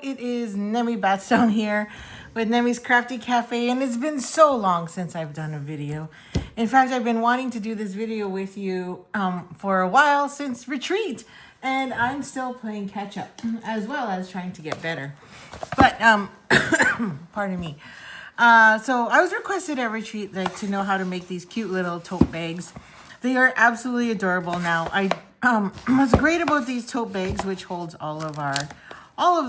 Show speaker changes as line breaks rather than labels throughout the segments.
it is Nemi Batstone here with Nemi's Crafty Cafe, and it's been so long since I've done a video. In fact, I've been wanting to do this video with you for a while, since retreat, and I'm still playing catch up as well as trying to get better. But pardon me. So I was requested at retreat to know how to make these cute little tote bags. They are absolutely adorable. Now, what's great about these tote bags, which holds all of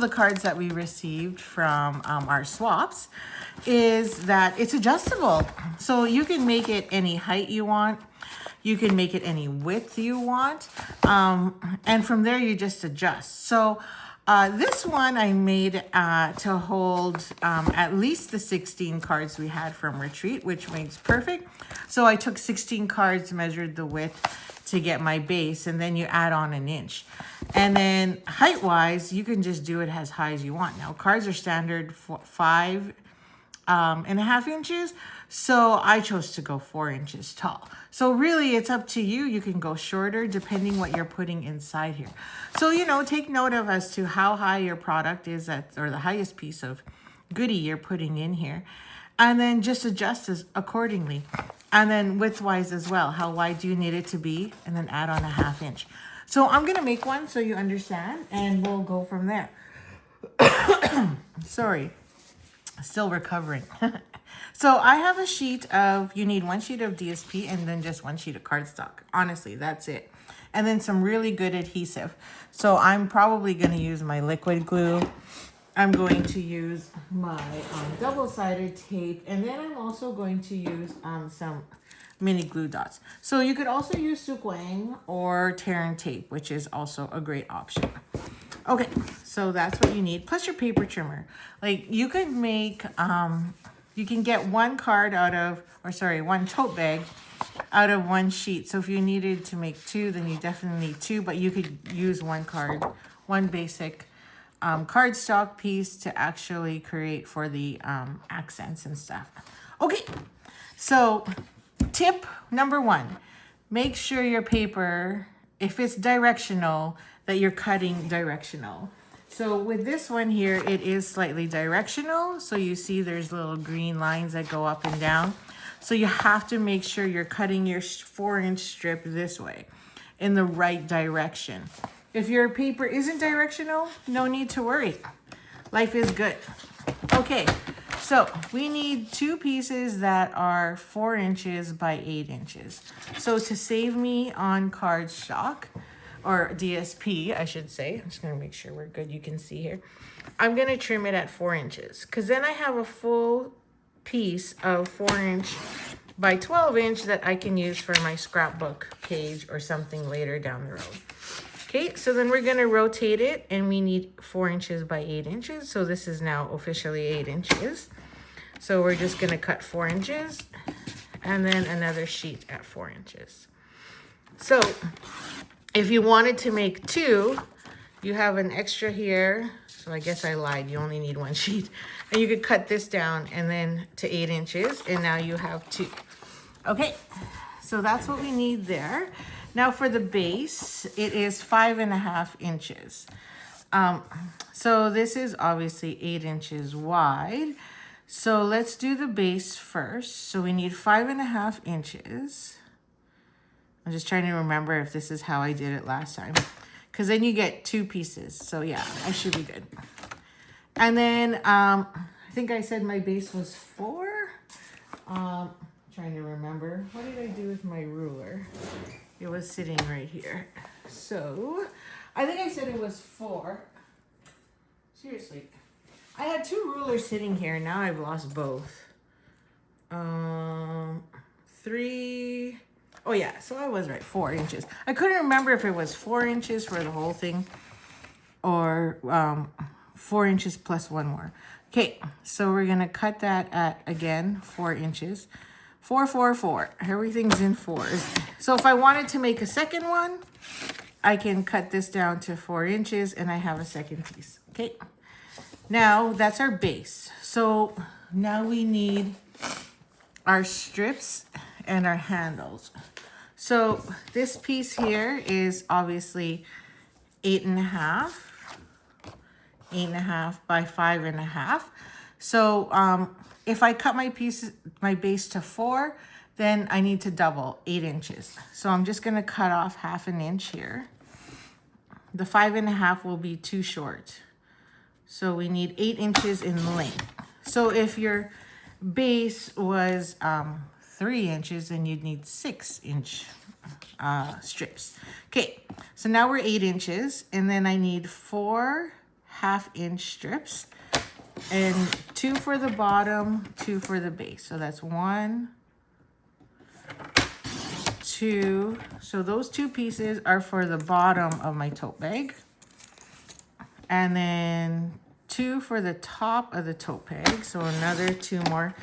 the cards that we received from our swaps, is that it's adjustable. So you can make it any height you want. You can make it any width you want. And from there, you just adjust. So this one I made to hold at least the 16 cards we had from retreat, which makes perfect. So I took 16 cards, measured the width to get my base, and then you add on an inch. And then height-wise, you can just do it as high as you want. Now, cards are standard for 5.5 inches, so I chose to go 4 inches tall. So really, it's up to you. You can go shorter depending what you're putting inside here. So, take note of as to how high your product is or the highest piece of goodie you're putting in here. And then just adjust accordingly. And then width-wise as well. How wide do you need it to be? And then add on a 1/2 inch. So I'm going to make one so you understand, and we'll go from there. Sorry. Still recovering. So I have a sheet you need 1 sheet of DSP and then just 1 sheet of cardstock. Honestly, that's it. And then some really good adhesive. So I'm probably going to use my liquid glue. I'm going to use my double-sided tape, and then I'm also going to use some mini glue dots. So you could also use Sukwang or Terran tape, which is also a great option. Okay, so that's what you need, plus your paper trimmer. Like, you could make, you can get one tote bag out of 1 sheet. So if you needed to make 2, then you definitely need 2, but you could use one basic cardstock piece to actually create for the accents and stuff. Okay, so tip number 1, make sure your paper, if it's directional, that you're cutting directional. So with this one here, it is slightly directional. So you see there's little green lines that go up and down. So you have to make sure you're cutting your 4-inch strip this way in the right direction. If your paper isn't directional, no need to worry. Life is good. Okay, so we need 2 pieces that are 4 inches by 8 inches. So to save me on cardstock, or DSP, I should say, I'm just gonna make sure we're good, you can see here. I'm gonna trim it at 4 inches, because then I have a full piece of 4-inch by 12-inch that I can use for my scrapbook page or something later down the road. Okay, so then we're gonna rotate it, and we need 4 inches by 8 inches. So this is now officially 8 inches. So we're just gonna cut 4 inches and then another sheet at 4 inches. So if you wanted to make 2, you have an extra here. So I guess I lied, you only need 1 sheet. And you could cut this down and then to 8 inches, and now you have 2. Okay, so that's what we need there. Now for the base, it is 5.5 inches. So this is obviously 8 inches wide. So let's do the base first. So we need 5.5 inches. I'm just trying to remember if this is how I did it last time, because then you get 2 pieces. So yeah, I should be good. And then I think I said my base was 4. Trying to remember. What did I do with my ruler? It was sitting right here. So I think I said it was 4. Seriously. I had 2 rulers sitting here. Now I've lost both. 3. Oh yeah, so I was right, 4 inches. I couldn't remember if it was 4 inches for the whole thing or 4 inches plus 1 more. Okay, so we're gonna cut that at, again, 4 inches. 4, 4, 4. Everything's in 4s. So if I wanted to make a second one, I can cut this down to 4 inches and I have a second piece. Okay, now that's our base. So now we need our strips and our handles. So this piece here is obviously 8.5 8.5 by 5.5. So if I cut my base to 4, then I need to double 8 inches. So I'm just gonna cut off 1/2 inch here. The 5.5 will be too short. So we need 8 inches in length. So if your base was 3 inches, then you'd need 6-inch strips. Okay, so now we're 8 inches, and then I need 4 1/2-inch strips, and 2 for the bottom, 2 for the base. So that's 1, 2. So those 2 pieces are for the bottom of my tote bag. And then 2 for the top of the tote bag. So another 2 more,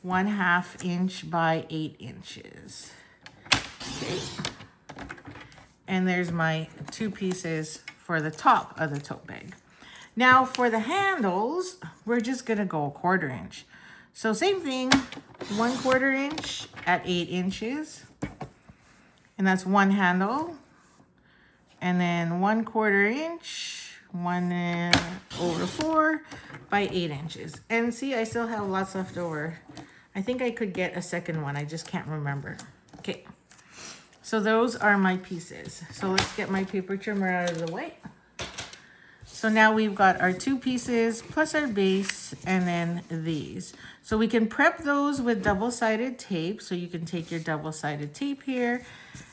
1/2 inch by 8 inches. Okay. And there's my 2 pieces for the top of the tote bag. Now for the handles, we're just gonna go 1/4 inch. So same thing, 1/4 inch at 8 inches. And that's 1 handle. And then 1/4 inch, 1/4 by 8 inches. And see, I still have lots left over. I think I could get a second one. I just can't remember. Okay, so those are my pieces. So let's get my paper trimmer out of the way. So now we've got our 2 pieces plus our base and then these. So we can prep those with double-sided tape. So you can take your double-sided tape here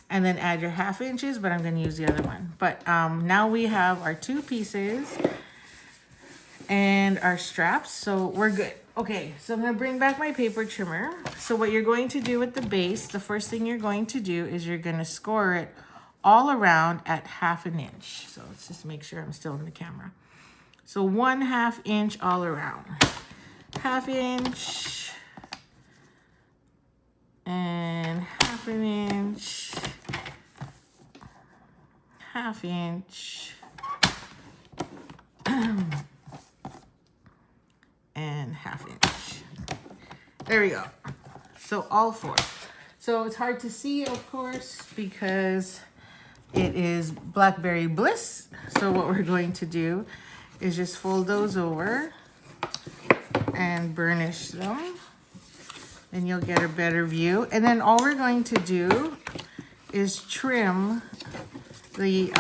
and then add your 1/2 inches, but I'm going to use the other one. But now we have our 2 pieces and our straps, so we're good. Okay, so I'm going to bring back my paper trimmer. So what you're going to do with the base, the first thing you're going to do is you're going to score it all around at 1/2 inch. So let's just make sure I'm still in the camera. So 1/2 inch all around. 1/2 inch and 1/2 inch, 1/2 inch, and 1/2 inch. There we go. So all 4. So it's hard to see, of course, because it is Blackberry Bliss. So what we're going to do is just fold those over and burnish them. And you'll get a better view. And then all we're going to do is trim the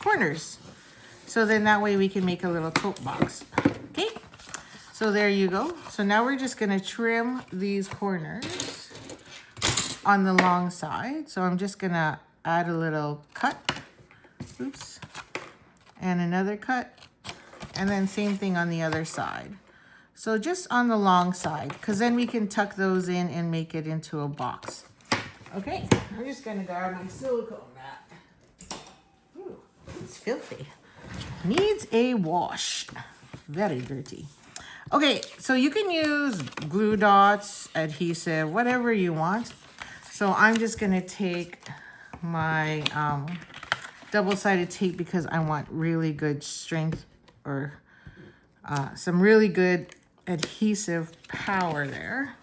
corners. So then that way we can make a little tote box. Okay, so there you go. So now we're just gonna trim these corners on the long side. So I'm just gonna add a little cut, oops, and another cut, and then same thing on the other side. So just on the long side, because then we can tuck those in and make it into a box. Okay, I'm just gonna grab my silicone mat. Ooh, it's filthy. Needs a wash. Very dirty. Okay, so you can use glue dots, adhesive, whatever you want. So I'm just gonna take my double-sided tape because I want really good strength or some really good adhesive power there.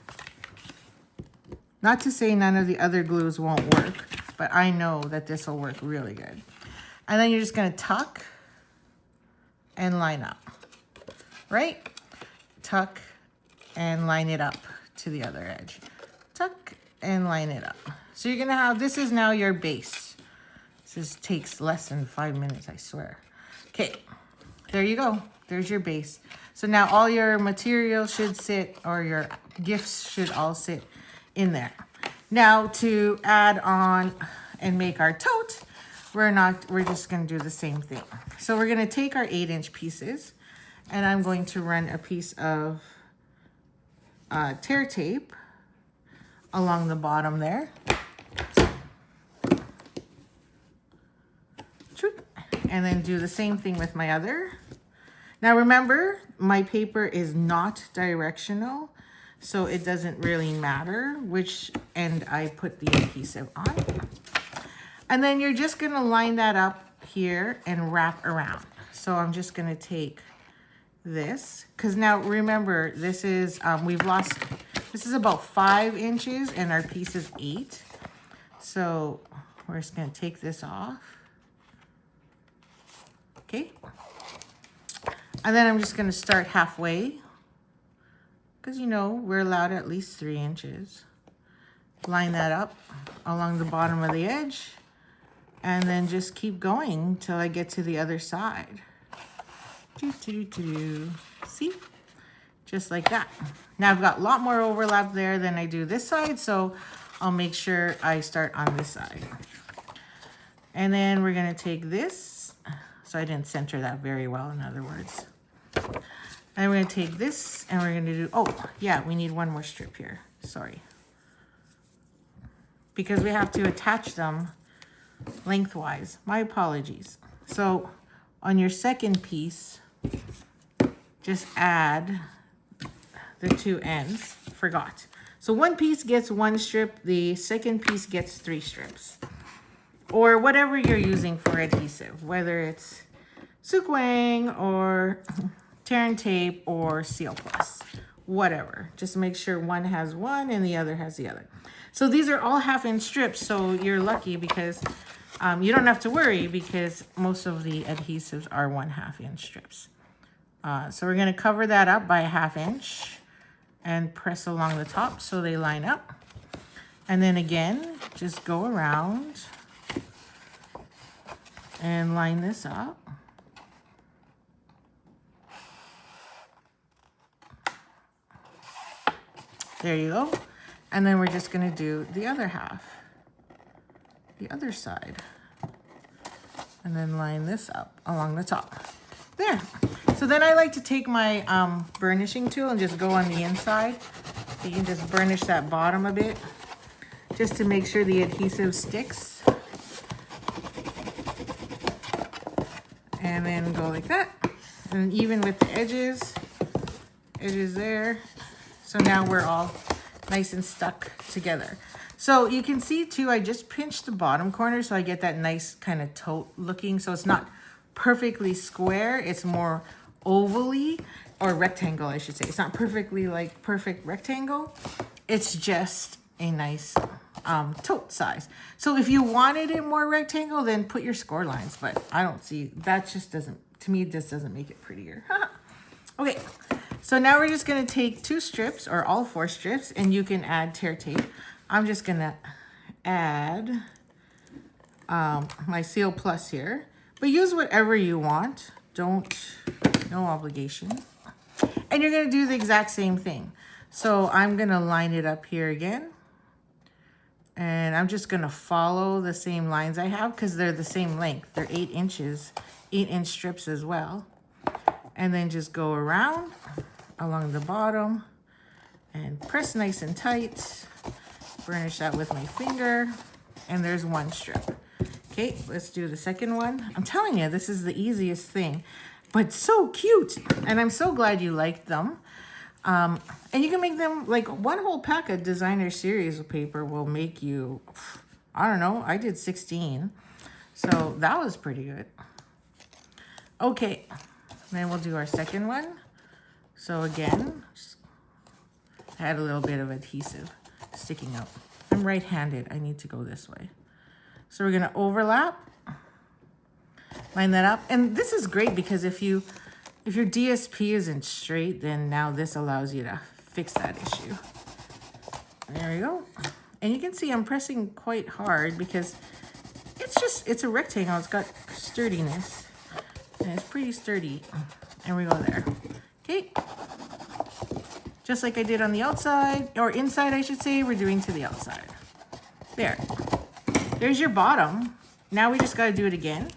Not to say none of the other glues won't work, but I know that this will work really good. And then you're just gonna tuck and line up, right? Tuck and line it up to the other edge. Tuck and line it up. So you're gonna have, this is now your base. This takes less than 5 minutes, I swear. Okay, there you go. There's your base. So now all your material should sit, or your gifts should all sit in there. Now to add on and make our tote, we're just gonna do the same thing. So we're gonna take our 8-inch pieces, and I'm going to run a piece of tear tape along the bottom there. And then do the same thing with my other. Now remember, my paper is not directional, so it doesn't really matter which end I put the adhesive on. And then you're just gonna line that up here and wrap around. So I'm just gonna take this, because now remember, this is, this is about 5 inches and our piece is 8. So we're just gonna take this off. Okay. And then I'm just going to start halfway, because you know we're allowed at least 3 inches. Line that up along the bottom of the edge, and then just keep going till I get to the other side. See? Just like that. Now I've got a lot more overlap there than I do this side, so I'll make sure I start on this side. And then we're going to take this. So I didn't center that very well, in other words. And we're going to take this and we're going to do, oh, yeah, we need one more strip here. Sorry. Because we have to attach them lengthwise. My apologies. So on your second piece, just add the 2 ends. Forgot. So one piece gets 1 strip, the second piece gets 3 strips. Or whatever you're using for adhesive, whether it's Sukwang or Tear and Tape or Seal Plus, whatever. Just make sure one has one and the other has the other. So these are all 1/2-inch strips, so you're lucky because you don't have to worry because most of the adhesives are 1/2-inch strips. So we're going to cover that up by 1/2 inch and press along the top so they line up. And then again, just go around and line this up. There you go. And then we're just going to do the other half, the other side. And then line this up along the top. There. So then I like to take my burnishing tool and just go on the inside. So you can just burnish that bottom a bit, just to make sure the adhesive sticks. And then go like that. And even with the edges there. So now we're all nice and stuck together. So you can see too, I just pinched the bottom corner so I get that nice kind of tote looking. So it's not perfectly square, it's more ovally, or rectangle I should say. It's not perfectly like perfect rectangle. It's just a nice tote size. So if you wanted it more rectangle, then put your score lines, but I don't see, that just doesn't, to me, this doesn't make it prettier. Okay, so now we're just gonna take 2 strips or all 4 strips and you can add tear tape. I'm just gonna add my Seal Plus here, but use whatever you want. No obligation. And you're gonna do the exact same thing. So I'm gonna line it up here again. And I'm just gonna follow the same lines I have because they're the same length. They're 8 inches, 8-inch strips as well. And then just go around along the bottom and press nice and tight. Burnish that with my finger. And there's 1 strip. Okay, let's do the second one. I'm telling you, this is the easiest thing, but so cute. And I'm so glad you liked them. And you can make them, like 1 whole pack of designer series of paper will make you, I don't know, I did 16. So that was pretty good. Okay, then we'll do our second one. So again, add a little bit of adhesive sticking out. I'm right-handed, I need to go this way. So we're gonna overlap, line that up. And this is great because if your DSP isn't straight, then now this allows you to fix that issue. There we go. And you can see I'm pressing quite hard because it's a rectangle. It's got sturdiness and it's pretty sturdy. And we go there. Okay. Just like I did on the outside, or inside I should say, we're doing to the outside. There. There's your bottom. Now we just got to do it again.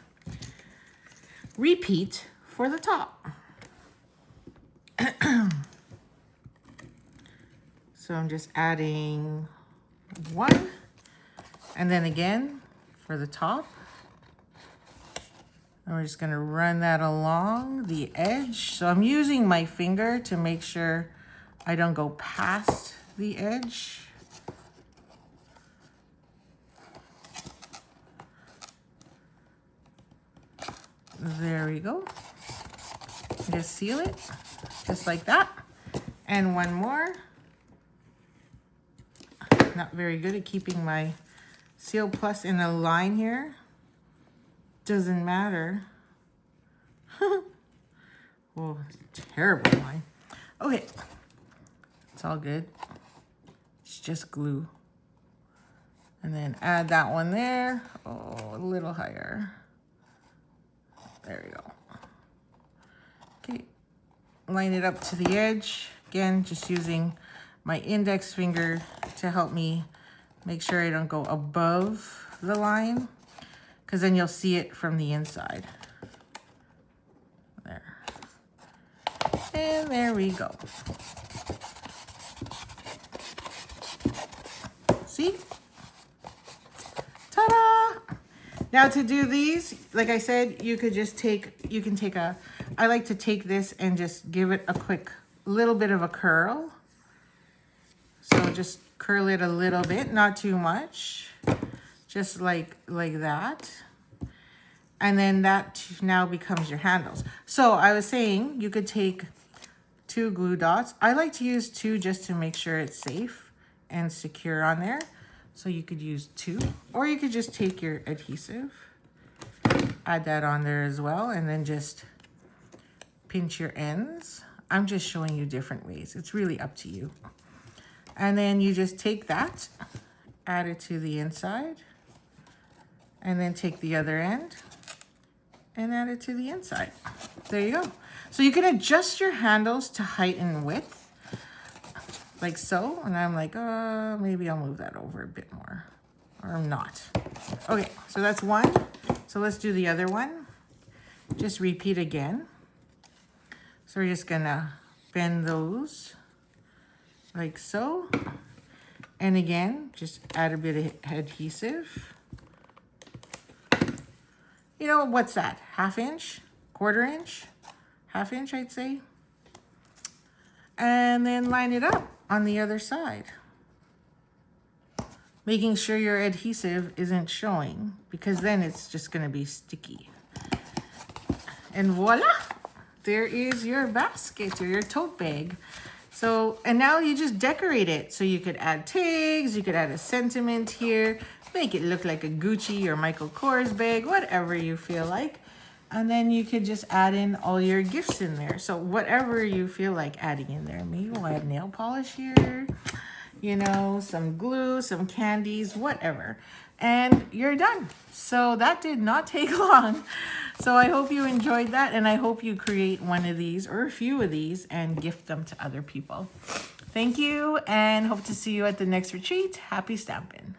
Repeat for the top. So I'm just adding 1 and then again for the top. And we're just going to run that along the edge. So I'm using my finger to make sure I don't go past the edge. There we go. Just seal it, just like that. And 1 more. Not very good at keeping my Seal Plus in a line here. Doesn't matter. Oh, it's terrible line. Okay. It's all good. It's just glue. And then add that one there. Oh, a little higher. There we go. Okay. Line it up to the edge. Again, just using my index finger to help me make sure I don't go above the line, because then you'll see it from the inside. There. And there we go. See? Ta-da! Now to do these, like I said, you can take a, I like to take this and just give it a quick little bit of a curl. So just curl it a little bit, not too much, just like that. And then that now becomes your handles. So I was saying you could take 2 glue dots. I like to use 2 just to make sure it's safe and secure on there. So you could use 2, or you could just take your adhesive, add that on there as well, and then just pinch your ends. I'm just showing you different ways. It's really up to you. And then you just take that, add it to the inside, and then take the other end and add it to the inside. There you go. So you can adjust your handles to height and width, like so. And I'm like, maybe I'll move that over a bit more, or not. Okay, so that's one. So let's do the other one. Just repeat again. So we're just gonna bend those like so. And again, just add a bit of adhesive. You know, what's that? 1/2 inch, 1/4 inch, 1/2 inch, I'd say. And then line it up on the other side. Making sure your adhesive isn't showing, because then it's just gonna be sticky. And voila, there is your basket or your tote bag. So, and now you just decorate it. So you could add tags, you could add a sentiment here, make it look like a Gucci or Michael Kors bag, whatever you feel like. And then you could just add in all your gifts in there. So whatever you feel like adding in there. Maybe we'll add nail polish here, you know, some glue, some candies, whatever. And you're done. So that did not take long. So I hope you enjoyed that, and I hope you create one of these or a few of these and gift them to other people. Thank you, and hope to see you at the next retreat. Happy stamping.